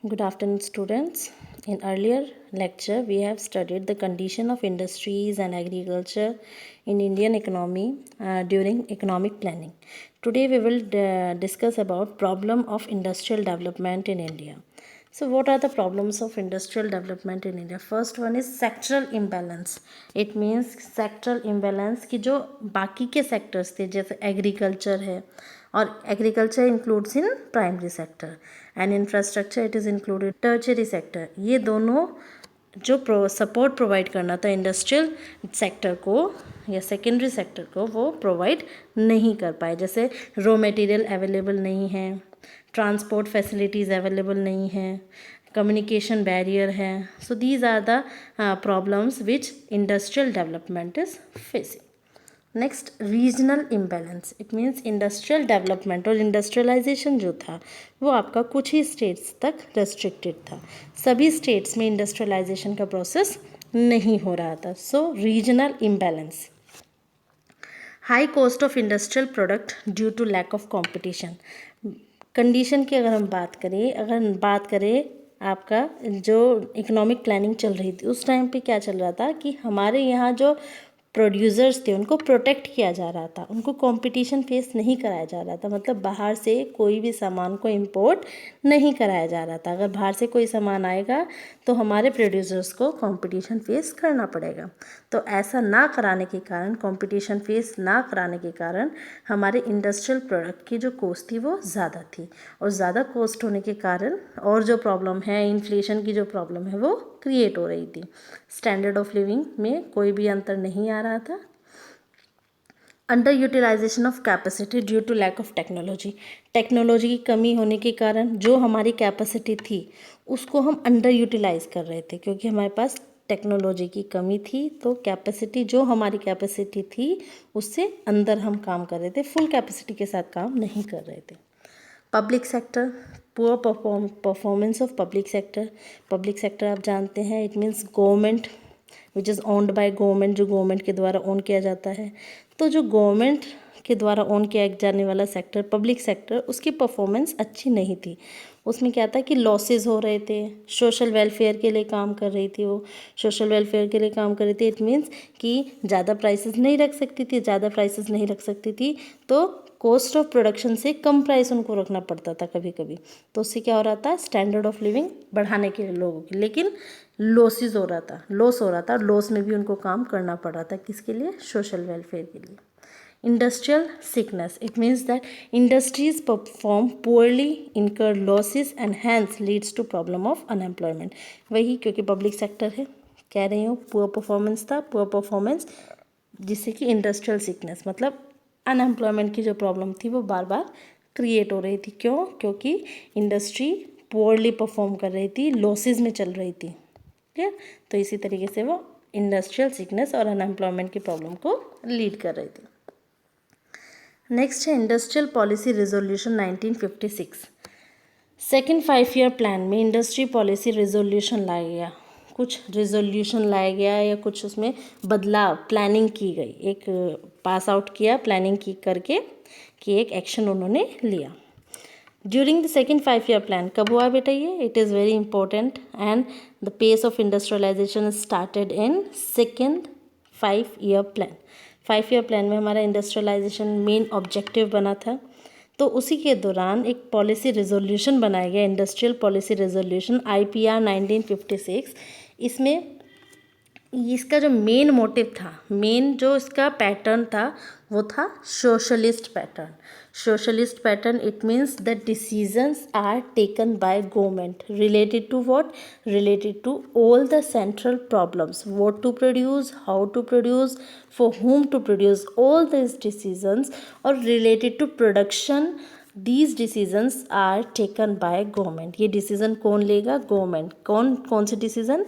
Good afternoon, students. In earlier lecture, we have studied the condition of industries and agriculture in Indian economy during economic planning. Today, we will discuss about problem of industrial development in India. So, what are the problems of industrial development in India? First one is sectoral imbalance. It means sectoral imbalance कि जो बाकी के sectors थे जैसे agriculture है और agriculture includes in primary sector and infrastructure it is included tertiary sector. ये दोनों जो सपोर्ट प्रोवाइड करना था इंडस्ट्रियल सेक्टर को या सेकेंडरी सेक्टर को वो प्रोवाइड नहीं कर पाए। जैसे रॉ मटेरियल अवेलेबल नहीं है, ट्रांसपोर्ट फैसिलिटीज़ अवेलेबल नहीं है, कम्युनिकेशन बैरियर है। So these are the problems which industrial development is facing. Next regional imbalance, it means industrial development और इंडस्ट्रियलाइजेशन जो था वो आपका कुछ ही स्टेट्स तक रेस्ट्रिक्टेड था, सभी स्टेट्स में इंडस्ट्रियलाइजेशन का प्रोसेस नहीं हो रहा था। So regional imbalance, high cost of industrial product due to lack of competition. Condition की अगर हम बात करें आपका जो इकोनॉमिक प्लानिंग चल रही थी उस टाइम पे क्या चल रहा था कि हमारे यहाँ जो प्रोड्यूसर्स थे उनको प्रोटेक्ट किया जा रहा था, उनको कंपटीशन फेस नहीं कराया जा रहा था। मतलब बाहर से कोई भी सामान को इंपोर्ट नहीं कराया जा रहा था। अगर बाहर से कोई सामान आएगा तो हमारे प्रोड्यूसर्स को कंपटीशन फेस करना पड़ेगा। तो ऐसा ना कराने के कारण, कंपटीशन फेस ना कराने के कारण हमारे इंडस्ट्रियल प्रोडक्ट की जो कॉस्ट थी वो ज़्यादा थी और ज़्यादा कॉस्ट होने के कारण और जो प्रॉब्लम है इन्फ्लेशन की जो प्रॉब्लम है वो क्रिएट हो रही थी। स्टैंडर्ड ऑफ लिविंग में कोई भी अंतर नहीं आ रहा था। Under utilisation of capacity due to lack of technology, technology की कमी होने के कारण जो हमारी कैपेसिटी थी उसको हम अंडर यूटिलाइज कर रहे थे क्योंकि हमारे पास टेक्नोलॉजी की कमी थी। तो कैपेसिटी जो हमारी कैपेसिटी थी उससे अंदर हम काम कर रहे थे, फुल कैपेसिटी के साथ काम नहीं कर रहे थे। Public sector, poor performance of public sector. Public sector आप जानते हैं it means government which is owned by government, जो गवर्नमेंट के द्वारा ओन किया जाता है। तो जो गवर्नमेंट के द्वारा ओन किया जाने वाला सेक्टर पब्लिक सेक्टर, उसकी परफॉर्मेंस अच्छी नहीं थी। उसमें क्या था कि लॉसेस हो रहे थे, सोशल वेलफेयर के लिए काम कर रही थी वो, सोशल वेलफेयर के लिए काम कर रही थी। इट मीन्स कि ज़्यादा प्राइसेस नहीं रख सकती थी तो कॉस्ट ऑफ प्रोडक्शन से कम प्राइस उनको रखना पड़ता था कभी कभी। तो उससे क्या हो रहा था, स्टैंडर्ड ऑफ लिविंग बढ़ाने के लिए लोगों की, लेकिन लॉस हो रहा था। लॉस में भी उनको काम करना पड़ रहा था, किसके लिए, सोशल वेलफेयर के लिए। Industrial sickness, it means that industries perform poorly, incur losses and hence leads to problem of unemployment. वही क्योंकि पब्लिक सेक्टर है, कह रही हूँ पुअर परफॉर्मेंस जिससे कि इंडस्ट्रियल सिकनेस मतलब अनएम्प्लॉयमेंट की जो प्रॉब्लम थी वो बार बार क्रिएट हो रही थी। क्यों? क्योंकि इंडस्ट्री पुअरली परफॉर्म कर रही थी, लॉसेस में चल रही थी। क्लियर? तो इसी तरीके से वो इंडस्ट्रियल सिकनेस और अनएम्प्लॉयमेंट की प्रॉब्लम को लीड कर रही थी। नेक्स्ट है industrial policy resolution 1956। Second 5 year plan में इंडस्ट्री पॉलिसी रिजोल्यूशन लाया गया, कुछ रिजोल्यूशन लाया गया या कुछ उसमें बदलाव, प्लानिंग की गई, एक पास आउट किया प्लानिंग की करके कि एक एक्शन उन्होंने लिया। During the second 5 year plan कब हुआ बेटा ये? It is very important and the pace of industrialisation started in second 5 year plan. 5 year plan में हमारा इंडस्ट्रियलाइजेशन मेन ऑब्जेक्टिव बना था। तो उसी के दौरान एक पॉलिसी रिजोल्यूशन बनाया गया, इंडस्ट्रियल पॉलिसी रिजोल्यूशन IPR 1956। इसमें इसका जो मेन मोटिव था, मेन जो इसका पैटर्न था वो था socialist pattern. Socialist pattern it means the decisions are taken by government related to what, related to all the central problems, what to produce, how to produce, for whom to produce, all these decisions और related to production, these decisions are taken by government। ये decision कौन लेगा? Government. कौन से decision?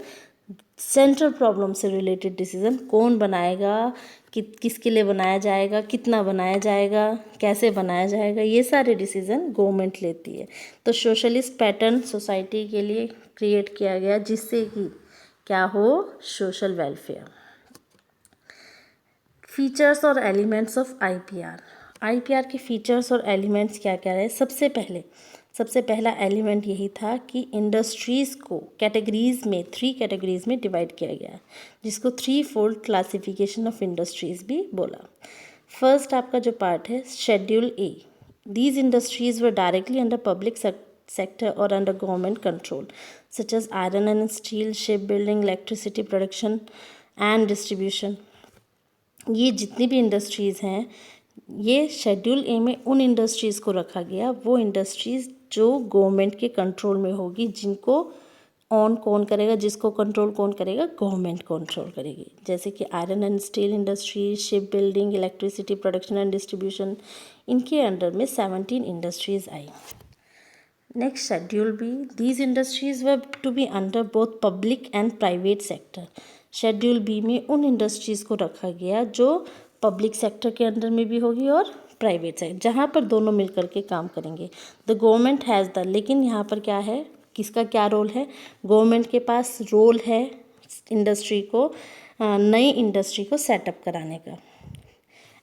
Central problem से related decision कौन बनाएगा, किसके लिए बनाया जाएगा, कितना बनाया जाएगा, कैसे बनाया जाएगा, ये सारे डिसीजन गवर्नमेंट लेती है। तो सोशलिस्ट पैटर्न सोसाइटी के लिए क्रिएट किया गया जिससे कि क्या हो, सोशल वेलफेयर। फीचर्स और एलिमेंट्स ऑफ IPR। IPR के फीचर्स और एलिमेंट्स क्या क्या है? सबसे सबसे पहला एलिमेंट यही था कि इंडस्ट्रीज़ को कैटेगरीज़ में 3 कैटेगरीज़ में डिवाइड किया गया, जिसको 3 फोल्ड क्लासिफिकेशन ऑफ इंडस्ट्रीज़ भी बोला। फर्स्ट आपका जो पार्ट है schedule A, these industries were directly under public sector or under government control, such as iron and steel, shipbuilding, electricity production and distribution। ये जितनी भी इंडस्ट्रीज़ हैं, ये शेड्यूल ए में उन इंडस्ट्रीज़ को रखा गया, वो इंडस्ट्रीज़ जो गवर्नमेंट के कंट्रोल में होगी, जिनको ऑन कौन करेगा, जिसको कंट्रोल कौन करेगा, गवर्नमेंट कंट्रोल करेगी। जैसे कि iron and steel industry, ship building, electricity production and distribution, इनके अंडर में 17 इंडस्ट्रीज़ आई। Next schedule B, these industries were to be under both public and private sector. Schedule B में उन इंडस्ट्रीज़ को रखा गया जो पब्लिक सेक्टर के अंडर में भी होगी और प्राइवेट सेक्टर, जहाँ पर दोनों मिलकर के काम करेंगे। द गवर्नमेंट हैज़ द, लेकिन यहाँ पर क्या है, किसका क्या रोल है, गवर्नमेंट के पास रोल है इंडस्ट्री को, नई इंडस्ट्री को सेटअप कराने का।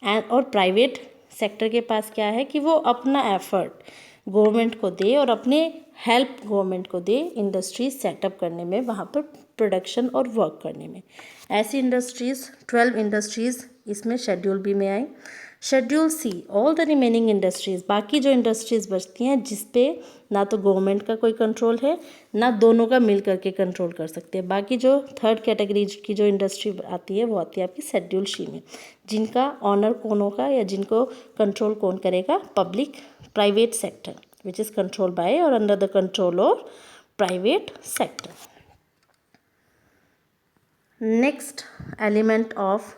एंड और प्राइवेट सेक्टर के पास क्या है कि वो अपना एफर्ट गवर्नमेंट को दे और अपने हेल्प गवर्नमेंट को दे इंडस्ट्रीज सेटअप करने में, वहाँ पर प्रोडक्शन और वर्क करने में। ऐसी इंडस्ट्रीज़ 12 इंडस्ट्रीज़ इसमें शेड्यूल बी में आई। Schedule C, all the remaining industries, बाकी जो इंडस्ट्रीज़ बचती हैं जिस पे ना तो गवर्नमेंट का कोई कंट्रोल है, ना दोनों का मिल करके कंट्रोल कर सकते हैं। बाकी जो थर्ड कैटेगरी की जो इंडस्ट्री आती है वो आती है आपकी शेड्यूल सी में, जिनका ऑनर कौन होगा या जिनको कंट्रोल कौन करेगा, public private sector, which is control by और under the control of private sector. Next element of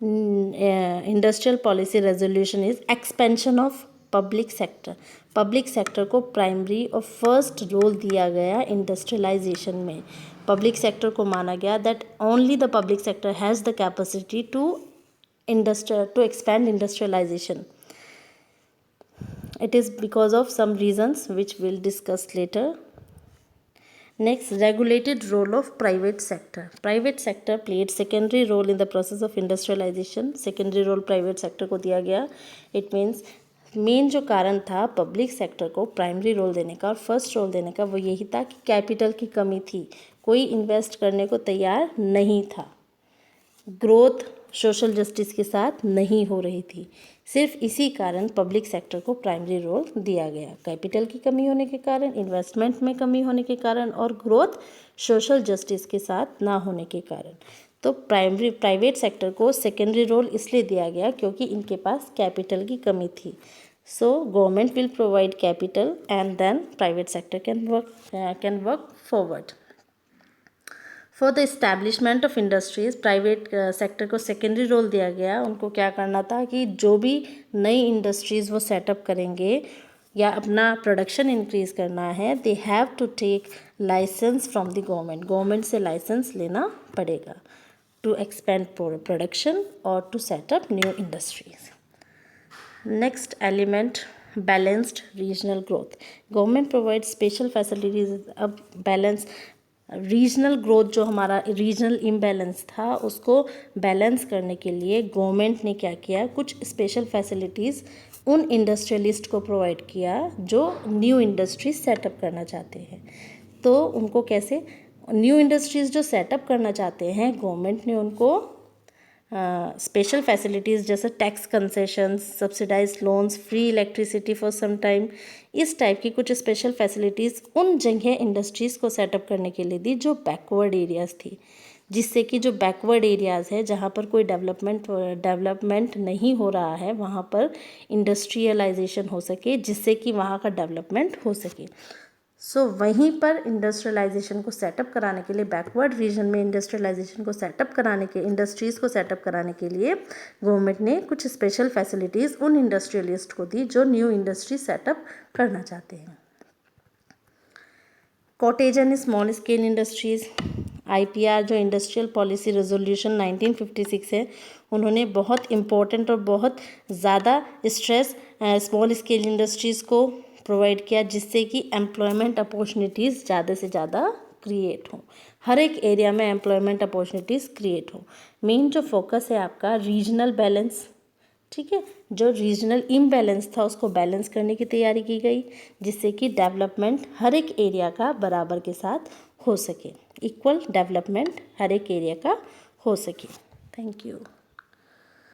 industrial policy resolution is expansion of public sector. Public sector को प्राइमरी और फर्स्ट रोल दिया गया इंडस्ट्रियलाइजेशन में। Public sector को माना गया that only the public sector has the capacity to expand industrialisation. It is because of some reasons which we'll discuss later. Next, regulated role of private sector. Private sector played secondary role in the process of industrialization. Secondary role private sector को दिया गया. It means main जो कारण था public sector को primary role देने का और फर्स्ट रोल देने का वो यही था कि कैपिटल की कमी थी, कोई इन्वेस्ट करने को तैयार नहीं था, ग्रोथ सोशल जस्टिस के साथ नहीं हो रही थी। सिर्फ इसी कारण पब्लिक सेक्टर को प्राइमरी रोल दिया गया, कैपिटल की कमी होने के कारण, इन्वेस्टमेंट में कमी होने के कारण और ग्रोथ सोशल जस्टिस के साथ ना होने के कारण। तो प्राइवेट सेक्टर को सेकेंडरी रोल इसलिए दिया गया क्योंकि इनके पास कैपिटल की कमी थी। So government will provide capital and then private sector can work forward. For the establishment of industries, private sector को सेकेंडरी रोल दिया गया। उनको क्या करना था कि जो भी नई इंडस्ट्रीज़ वो सेटअप करेंगे या अपना प्रोडक्शन इंक्रीज़ करना है, they have to take license from the government. Government से लाइसेंस लेना पड़ेगा टू एक्सपेंड प्रोडक्शन और to set up new industries. Next element, balanced regional growth. Government provide special facilities. अब बैलेंस रीजनल ग्रोथ, जो हमारा regional imbalance था उसको balance करने के लिए गवर्नमेंट ने क्या किया, कुछ स्पेशल फैसिलिटीज़ उन इंडस्ट्रियलिस्ट को प्रोवाइड किया जो न्यू इंडस्ट्रीज सेटअप करना चाहते हैं। तो उनको कैसे, न्यू इंडस्ट्रीज़ जो सेटअप करना चाहते हैं, गवर्नमेंट ने उनको स्पेशल फैसिलिटीज़ जैसे tax concessions, subsidised loans, free electricity for some time, इस टाइप की कुछ स्पेशल फैसिलिटीज़ उन जगह इंडस्ट्रीज़ को सेटअप करने के लिए दी जो बैकवर्ड एरियाज़ थी, जिससे कि जो बैकवर्ड एरियाज़ है जहाँ पर कोई डेवलपमेंट नहीं हो रहा है, वहाँ पर इंडस्ट्रियलाइजेशन हो सके, जिससे कि वहाँ का डेवलपमेंट हो सके। सो वहीं पर इंडस्ट्रियलाइजेशन को सेटअप कराने के लिए, बैकवर्ड रीजन में इंडस्ट्रियलाइजेशन को सेटअप कराने के, इंडस्ट्रीज़ को सेटअप कराने के लिए गवर्नमेंट ने कुछ स्पेशल फैसिलिटीज़ उन इंडस्ट्रियलिस्ट को दी जो न्यू इंडस्ट्री सेटअप करना चाहते हैं। Cottage and small scale industries, IPR जो इंडस्ट्रियल पॉलिसी रेजोल्यूशन 1956 है, उन्होंने बहुत इम्पोर्टेंट और बहुत ज़्यादा स्ट्रेस स्मॉल स्केल इंडस्ट्रीज़ को प्रोवाइड किया, जिससे कि एम्प्लॉयमेंट अपॉर्चुनिटीज़ ज़्यादा से ज़्यादा क्रिएट हो, हर एक एरिया में एम्प्लॉयमेंट अपॉर्चुनिटीज़ क्रिएट हो। मेन जो फोकस है आपका रीजनल बैलेंस, ठीक है। जो रीजनल इम्बैलेंस था उसको बैलेंस करने की तैयारी की गई, जिससे कि डेवलपमेंट हर एक एरिया का बराबर के साथ हो सके, इक्वल डेवलपमेंट हर एक एरिया का हो सके। Thank you.